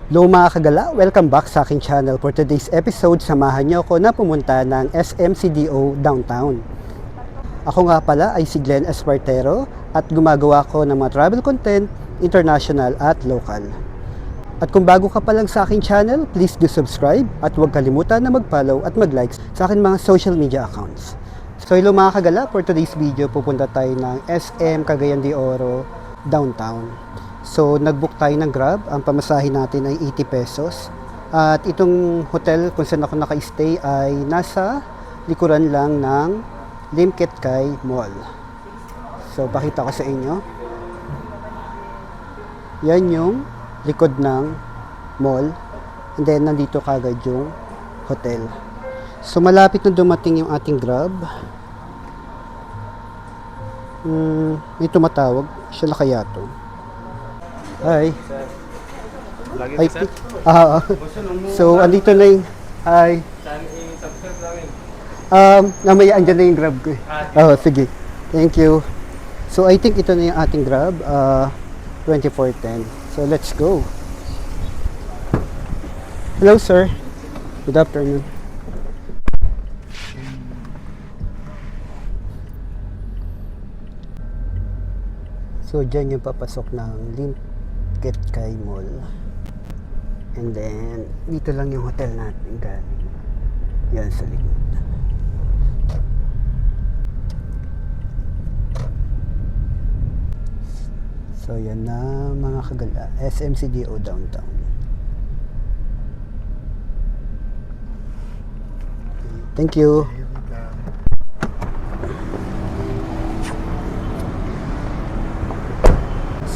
Hello mga kagala, welcome back sa aking channel. For today's episode, samahan niyo ako na pumunta ng SMCDO Downtown. Ako nga pala ay si Glenn Espartero at gumagawa ko ng mga travel content, international at local. At kung bago ka pa lang sa aking channel, please do subscribe at huwag kalimutan na mag-follow at mag-like sa aking mga social media accounts. So hello mga kagala, for today's video pupunta tayo ng SM Cagayan de Oro Downtown. So nag-book tayo ng Grab, ang pamasahe natin ay 80 pesos. At itong hotel kung saan ako naka-stay ay nasa likuran lang ng Lim Khet Kai Mall. So pakita ko sa inyo. Yan yung likod ng mall. And then nandito kagad yung hotel. So malapit na dumating yung ating Grab. May tumatawag. Siya na kaya to. Hi. Lagi Ay, sir. So, andito na yung... Hi. Saan i-subscribe namin? Namaya, andyan na yung Grab ko. Sige. Thank you. So, I think ito na yung ating Grab. 2410. So, let's go. Hello, sir. Good afternoon. So, dyan yung papasok ng Lim Khet Kai Mall. And then, dito lang yung hotel natin galing. Yan sa likod. So, yan na mga kagala. SMCDO Downtown. Thank you.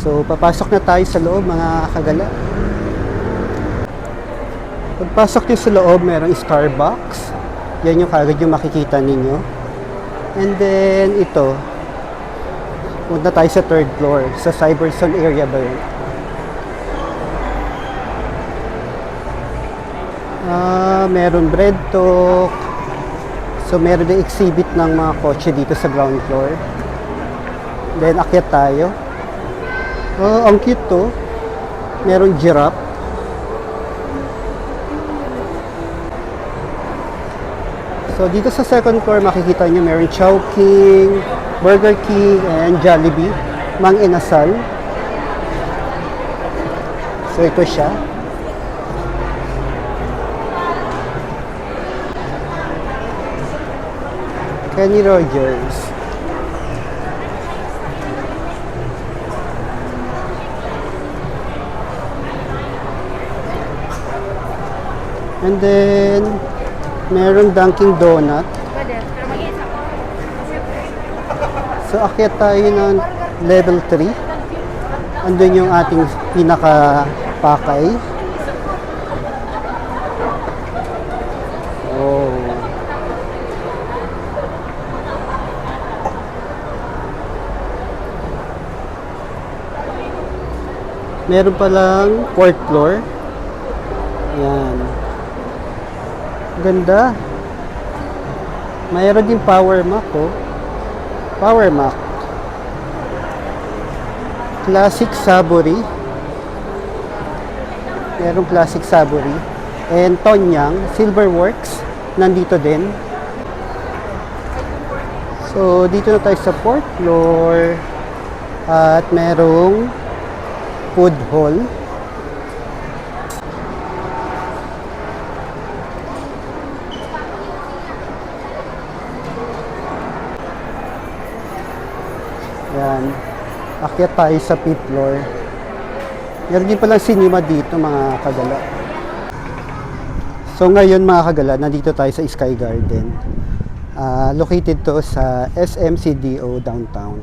So, papasok na tayo sa loob mga kagala. Pagpasok nyo sa loob, merong Starbucks. Yan yung kagad yung makikita ninyo. And then, ito. Punta tayo sa third floor. Sa Cyberzone area ba yun? Meron bread talk. So, meron din exhibit ng mga kotse dito sa ground floor. Then, akyat tayo. Ang cute to. Meron giraffe. So, dito sa second floor, makikita nyo meron Chowking, Burger King, and Jollibee. Mang Inasal. So, ito siya. Kenny Rogers. And then, meron Dunkin' Donut. So, akyat tayo ng level 3. Andun yung ating pinaka-pakay. Oh. Meron palang 4th floor. Ayan. Ganda. Mayroon din Power Mac, oh. Power Mac. Classic Savory. Merong Classic Savory. And Tonyang, Silverworks. Nandito din. So, dito na tayo sa 4th floor. At merong food hall. Yan. Akyat tayo sa 5th floor. Meron din palang cinema dito mga kagala. So ngayon mga kagala, nandito tayo sa Sky Garden. Located to sa SMCDO Downtown.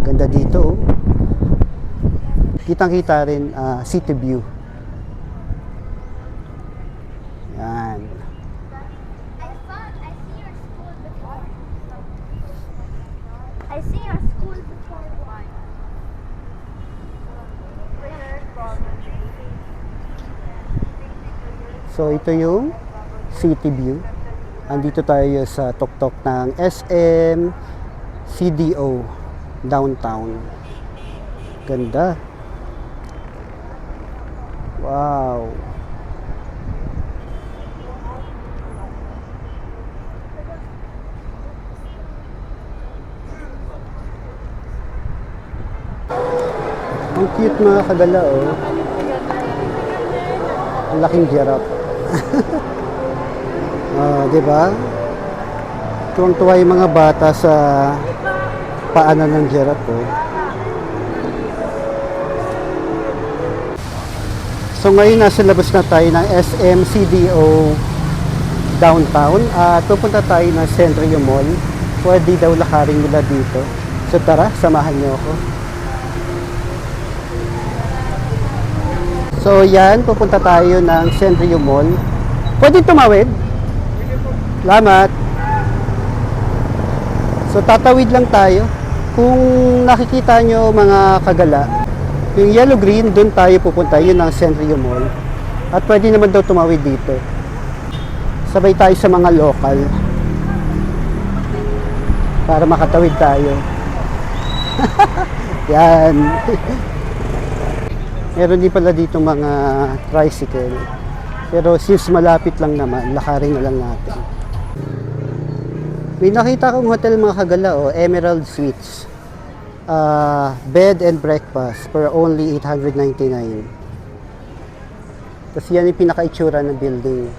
Ganda dito. Kitang-kita rin city view. Yan. I see your school before. So ito yung city view. Andito tayo sa tuktok ng SM CDO Downtown. Ganda. Wow. Ang cute mga kagala, oh. Ang laking giraffe. Di ba? Tuwang-tuwa yung mga bata sa paanan ng giraffe, oh. So ngayon nasa labas na tayo ng SMCDO downtown at pupunta tayo ng Centrio Mall. Pwede daw lakarin nila dito. So tara, samahan niyo ako. So yan, pupunta tayo ng Centrio Mall. Pwede tumawid? Salamat. So tatawid lang tayo. Kung nakikita nyo mga kagala, yung yellow green, doon tayo pupunta. Yun ang Centrio Mall. At pwede naman daw tumawid dito. Sabay tayo sa mga local. Para makatawid tayo. Yan. Meron din pala dito mga tricycle. Pero since malapit lang naman, lakarin na lang natin. May nakita kong hotel mga kagala, oh, Emerald Suites. Bed and breakfast for only $899. Tapos yan yung pinaka-itsura ng building.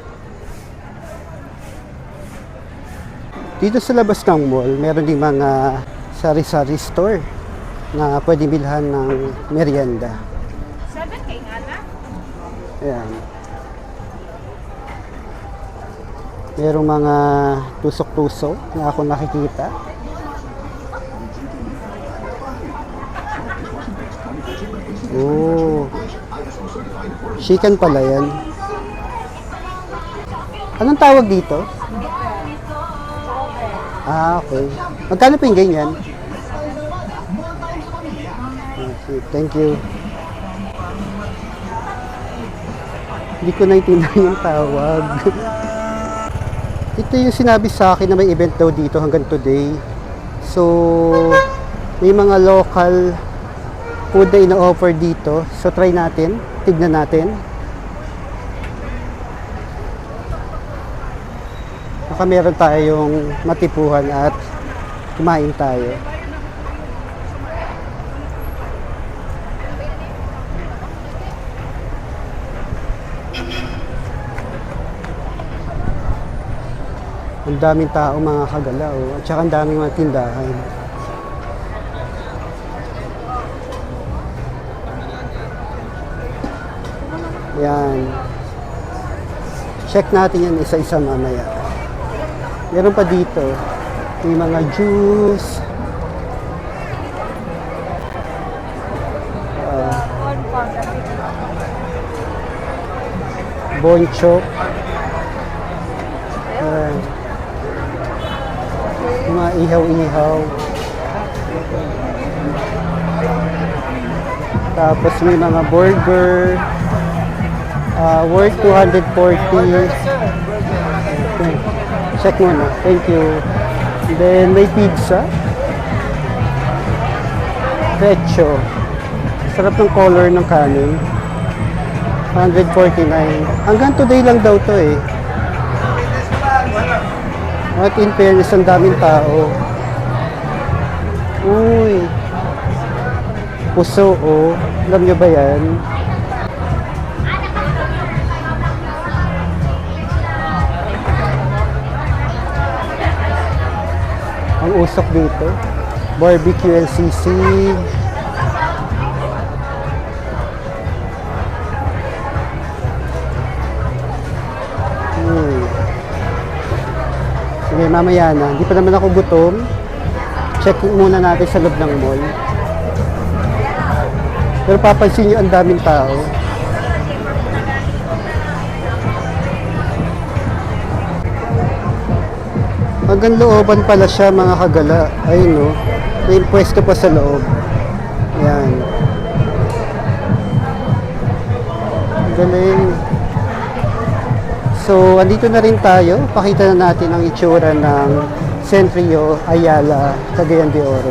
Dito sa labas ng mall, meron din mga sari-sari store na pwede bilhan ng merienda. 7K nga na? Ayan. Merong mga tusok-tusok na ako nakikita. Oh. Chicken pala yan. Anong tawag dito? Ah, okay. Magkano po yung ganyan? Okay, thank you. Hindi ko naintindihan yung tawag. Ito yung sinabi sa akin na may event daw dito hanggang today. So, may mga local food na ino-offer dito. So, try natin. Tignan natin. Baka meron tayong matipuhan at kumain tayo. Ang daming tao mga kagala, oh. At saka ang daming mga tindahan. Yan. Check natin yan isa-isa mamaya. Meron pa dito. May mga juice. Bonchok. Mga ihaw-ihaw. Tapos may mga burger. Worth 240. Okay. Check muna. Thank you. Then may pizza. Pecho. Sarap ng color ng kanin. 149. Hanggang today lang daw to eh. At in fairness, ang daming tao. Uy. Puso, oh. Alam nyo ba yan? Ang usok dito. Barbecue and sisig. Sige, mamaya na. Hindi pa naman ako gutom. Check muna natin sa loob ng mall. Pero papansin nyo, ang daming tao. Hanggang looban pala siya mga kagala. Ayun no. May pwesto pa sa loob. Yan. Galing. So, andito na rin tayo. Pakita na natin ang itsura ng Centrio Ayala, Cagayan de Oro.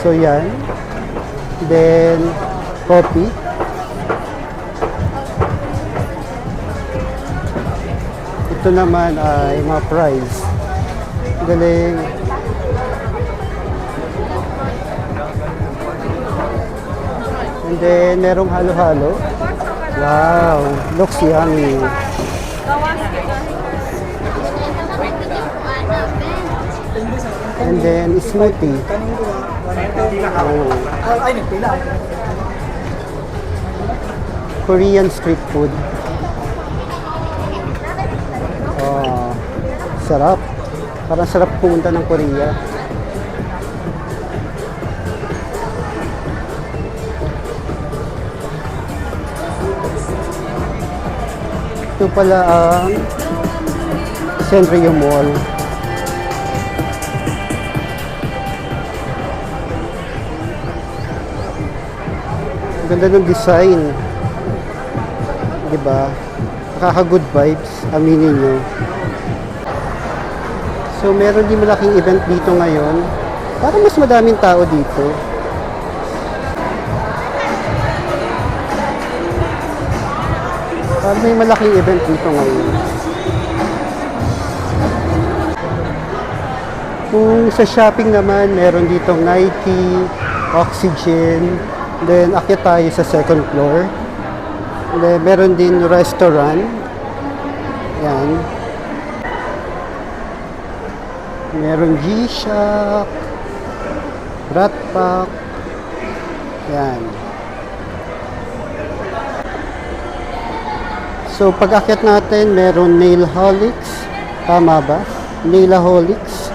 So yan. Then, coffee. Ito naman ay mga fries. Galing. And then, merong halo-halo. Wow, looks yummy. And then, smoothie. Oh. Korean street food. Oh, sarap. Parang sarap pumunta ng Korea. Ito pala ang Centrio Mall. Ganda ng design. Diba? Nakaka-good vibes. Aminin nyo. So, meron din malaking event dito ngayon. Parang mas madaming tao dito. Parang may malaking event dito ngayon. Kung sa shopping naman, meron ditong Nike, Oxygen, then akyat tayo sa second floor. Then, meron din restaurant. Yan. Meron G-Shock, Rat Pack. Yan. So, pag akyat natin, meron Nailholics. Tama ba? Nailaholics.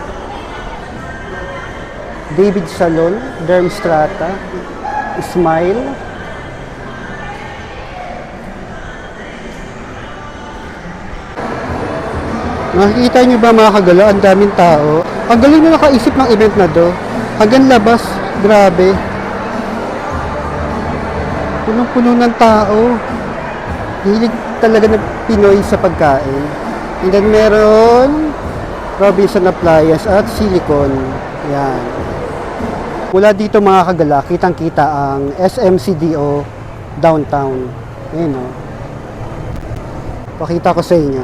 David Salon, Dermstrata, Smile. Nakikita nyo ba mga kagala, ang daming tao. Ang galing na nakaisip ng event na to. Hanggang labas, grabe. Punong-puno ng tao. Hilig talaga ng Pinoy sa pagkain. And then meron Robinson Appliance at Silicon. Yan. Mula dito mga kagala, kitang-kita ang SMCDO downtown. Ayan o. Pakita ko sa inyo.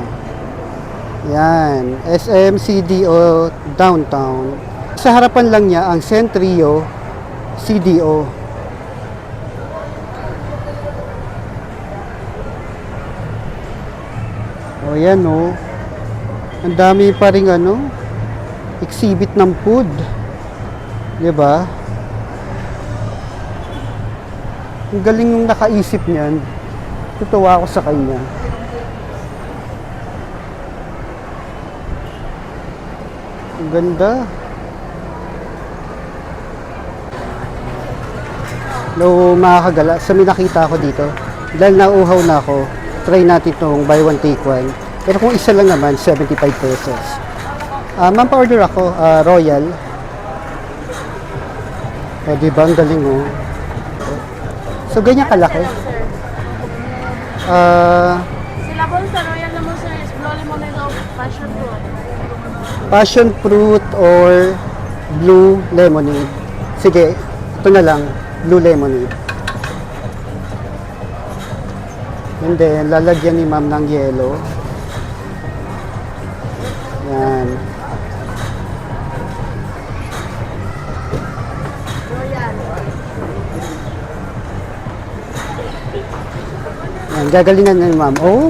Yan. SMCDO downtown. Sa harapan lang niya ang Centrio CDO. O yan o. Ang dami pa rin exhibit ng food. Diba? Ang galing nung nakaisip niyan. Tutuwa ako sa kanya. Ang ganda. No, mga kagala, sa may nakita ako dito, dahil nauuhaw na ako, try natin itong buy one take one. Pero kung isa lang naman, 75 pesos. Ma'am, pa-order ako, Royal. O, diba? Ang galing, oh. So, ganyan kalaki. Silabon sa Royal naman sir is Blue Lemonade o Passion Fruit. Passion fruit or blue lemonade. Sige, ito na lang, blue lemonade. And then, lalagyan ni ma'am ng yelo. Yan. Yan, gagalingan na ni ma'am. Oh,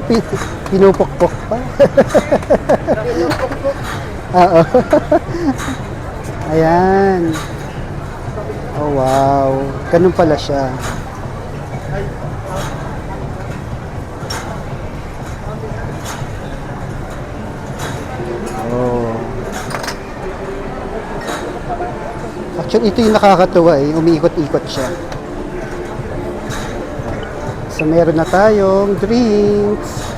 pinupukpok pa. Oo. Ayan. Oh, wow. Ganun pala siya. Oh. Actually, ito yung nakakatuwa eh. Umiikot-ikot siya. So, meron na tayong drinks.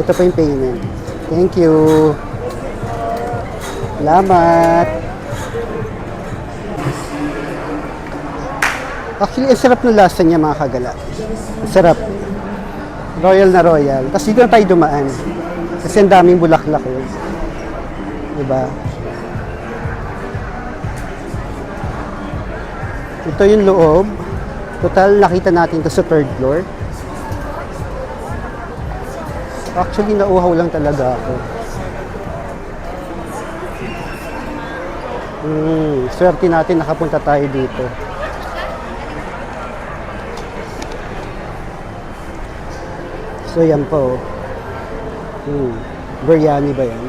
Ito pa yung payment. Thank you. Salamat. Actually, ang sarap ng lasa niya mga kagala. Ang sarap. Royal na royal. Tapos dito na tayo dumaan. Kasi ang daming bulaklak yun. Diba? Ito yung loob. Total, nakita natin to sa third floor. Actually, nauhaw lang talaga ako. Swerte natin nakapunta tayo dito. So, yan po. Biryani ba yan?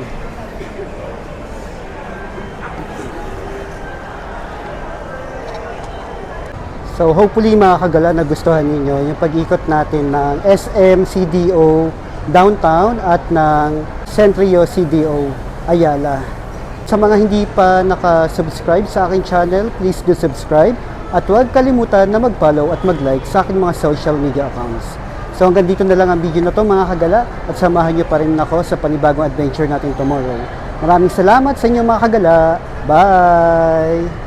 So, hopefully mga kagala, nagustuhan ninyo yung pag-ikot natin ng SM CDO Downtown at ng Centrio CDO Ayala. Sa mga hindi pa naka-subscribe sa aking channel, please do subscribe at huwag kalimutan na mag-follow at mag-like sa aking mga social media accounts. So hanggang dito na lang ang video na to mga kagala at samahan nyo pa rin ako sa panibagong adventure natin tomorrow. Maraming salamat sa inyo mga kagala. Bye!